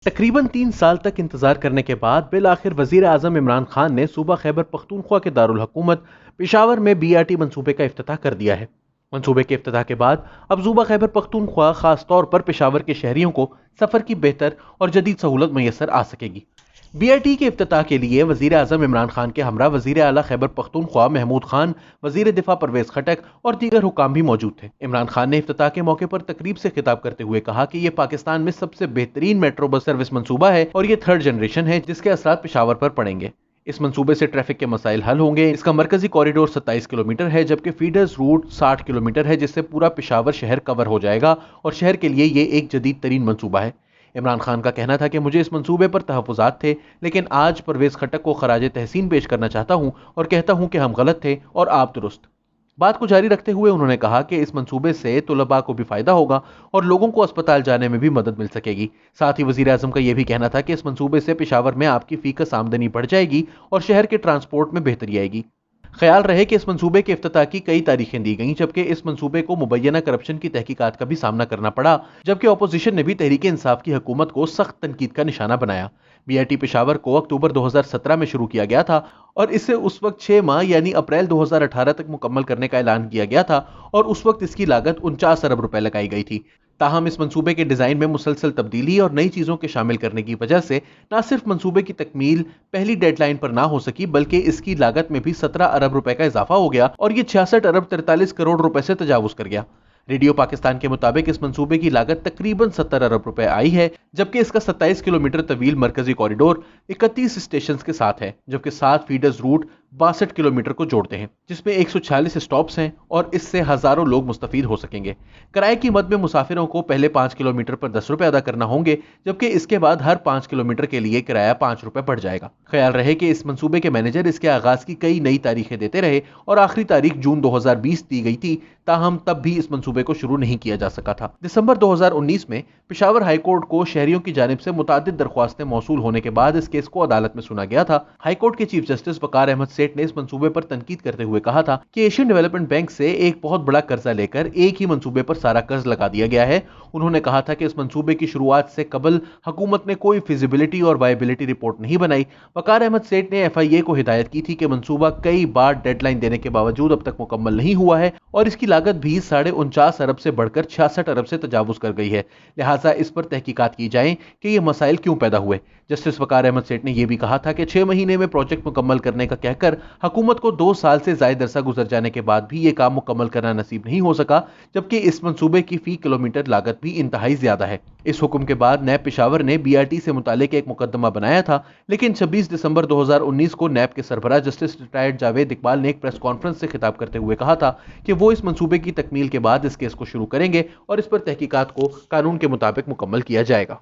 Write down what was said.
तकरीबन 3 साल तक इंतजार करने के बाद बिलाखिर वजीर आजम इमरान खान ने सूबा खैबर पख्तूनख्वा के दारुल हुकूमत पेशावर में बीआरटी मंसूबे का इफ्तिताह कर दिया है। मंसूबे के इफ्तिताह के बाद अब सूबा खैबर पख्तूनख्वा खास तौर पर पेशावर के शहरियों को सफर की बेहतर और जदीद सहूलत मैसर आ सकेगी। बीआरटी के इफ्तिताह के लिए वजीर आजम इमरान खान के हमरा वजीर आला खैबर पख्तूनख्वा महमूद खान, वजीर दिफा परवेज खटक और दीगर हुकाम भी मौजूद थे। इमरान खान ने इफ्तिताह के मौके पर तकरीब से खिताब करते हुए कहा कि यह पाकिस्तान में सबसे बेहतरीन मेट्रो बस सर्विस मंसूबा है और यह 3rd जनरेशन है जिसके असरात पेशावर पर पड़ेंगे। इस मंसूबे से ट्रैफिक के मसाइल हल होंगे। इसका मरकजी कॉरिडोर 27 किलोमीटर है जबकि फीडर्स रूट 60 किलोमीटर है जिससे पूरा पेशावर शहर कवर हो जाएगा और शहर के लिए ये एक जदीद तरीन मंसूबा है। इमरान खान का कहना था कि मुझे इस मंसूबे पर तहफ़्फ़ुज़ात थे, लेकिन आज परवेज़ खट्टक को खराज तहसीन पेश करना चाहता हूं और कहता हूं कि हम गलत थे और आप दुरुस्त। बात को जारी रखते हुए उन्होंने कहा कि इस मंसूबे से तुलबा को भी फायदा होगा और लोगों को अस्पताल जाने में भी मदद मिल सकेगी। साथ ही वजीर आजम का यह भी कहना था कि इस मंसूबे से पेशावर में आपकी फीकस आमदनी बढ़ जाएगी और शहर के ट्रांसपोर्ट में बेहतरी आएगी। ख्याल रहे कि इस मंसूबे के इफ्तिताह की कई तारीखें दी गईं, जबकि इस मंसूबे को मुबैना करप्शन की तहकीकात का भी सामना करना पड़ा, जबकि अपोजिशन ने भी तहरीक इंसाफ की हुकूमत को सख्त तनकीद का निशाना बनाया। बीआरटी पेशावर को अक्टूबर 2017 में शुरू किया गया था और इसे उस वक्त 6 माह यानी अप्रैल 2018 तक मुकम्मल करने का ऐलान किया गया था और उस वक्त इसकी लागत 49 अरब रुपए लगाई गई थी। ताहम इस मंसूबे के डिजाइन में मुसलसल तब्दीली और नई चीजों के शामिल करने की वजह से न सिर्फ मंसूबे की तकमील पहली डेडलाइन पर ना हो सकी, बल्कि इसकी लागत में भी 17 अरब रुपए का इजाफा हो गया और ये 66 अरब 43 करोड़ रुपए से तजावुज कर गया। रेडियो पाकिस्तान के मुताबिक इस मंसूबे की लागत तकरीबन 70 अरब रुपए आई है, जबकि इसका 27 किलोमीटर तवील मरकजी कॉरिडोर 31 स्टेशन के साथ है, जबकि 7 फीडर्स रूट 62 किलोमीटर को जोड़ते हैं, जिसमें 146 स्टॉप्स हैं और इससे हजारों लोग मुस्तफीद हो सकेंगे। किराए की मद में मुसाफिरों को पहले 5 किलोमीटर पर 10 रुपए अदा करना होंगे, जबकि इसके बाद हर 5 किलोमीटर के लिए किराया 5 रुपए बढ़ जाएगा। ख्याल रहे कि इस मंसूबे के मैनेजर इसके आगाज की कई नई तारीखें देते रहे और आखिरी तारीख जून 2020 दी गई थी, ताहम तब भी इस मंसूबे को शुरू नहीं किया जा सका था। दिसंबर 2019 में पेशावर हाईकोर्ट को शहरियों की जानिब से मुतादिद दरख्वास्तें मौसूल होने के बाद इस केस को अदालत में सुना गया था। हाईकोर्ट के चीफ जस्टिस वकार अहमद सेठ ने इस मंसूबे पर तनकीद करते हुए कहा था कि एशियन डेवलपमेंट बैंक से एक बहुत बड़ा कर्जा लेकर एक ही मंसूबे पर सारा कर्ज लगा दिया गया है। उन्होंने कहा था कि इस मंसूबे की शुरुआत से कबल हुकूमत ने कोई फिजिबिलिटी और वायबिलिटी रिपोर्ट नहीं बनाई। वकार अहमद सेठ ने FIA को हिदायत की थी कि मंसूबा कई बार डेडलाइन देने के बावजूद अब तक मुकम्मल नहीं हुआ है और इसकी लागत भी 49.5 अरब से बढ़कर 66 अरब से तजावुज कर गई है। लिहाजा इस पर तहकीकात की जाए कि ये मसाइल क्यों पैदा हुए। जस्टिस वकार अहमद सेठ ने यह भी कहा था कि 6 महीने में प्रोजेक्ट मुकम्मल करने का कहकर हुकूमत को 2 साल से ज्यादा अरसा गुजर जाने के बाद भी ये काम मुकम्मल करना नसीब नहीं हो सका, जबकि इस मंसूबे की फी किलोमीटर लागत भी इंतहाई ज्यादा है। इस हुक्म के बाद नैब पेशावर ने BRT से मुतालिक एक मुकदमा बनाया था, लेकिन 26 दिसंबर 2019 को नैब के सरबराह जस्टिस रिटायर्ड जावेद इकबाल ने एक प्रेस कॉन्फ्रेंस से खिताब करते हुए कहा था कि वो इस मंसूबे की तकमील के बाद इस केस को शुरू करेंगे और इस पर तहकीकात को कानून के मुताबिक मुकम्मल किया जाएगा।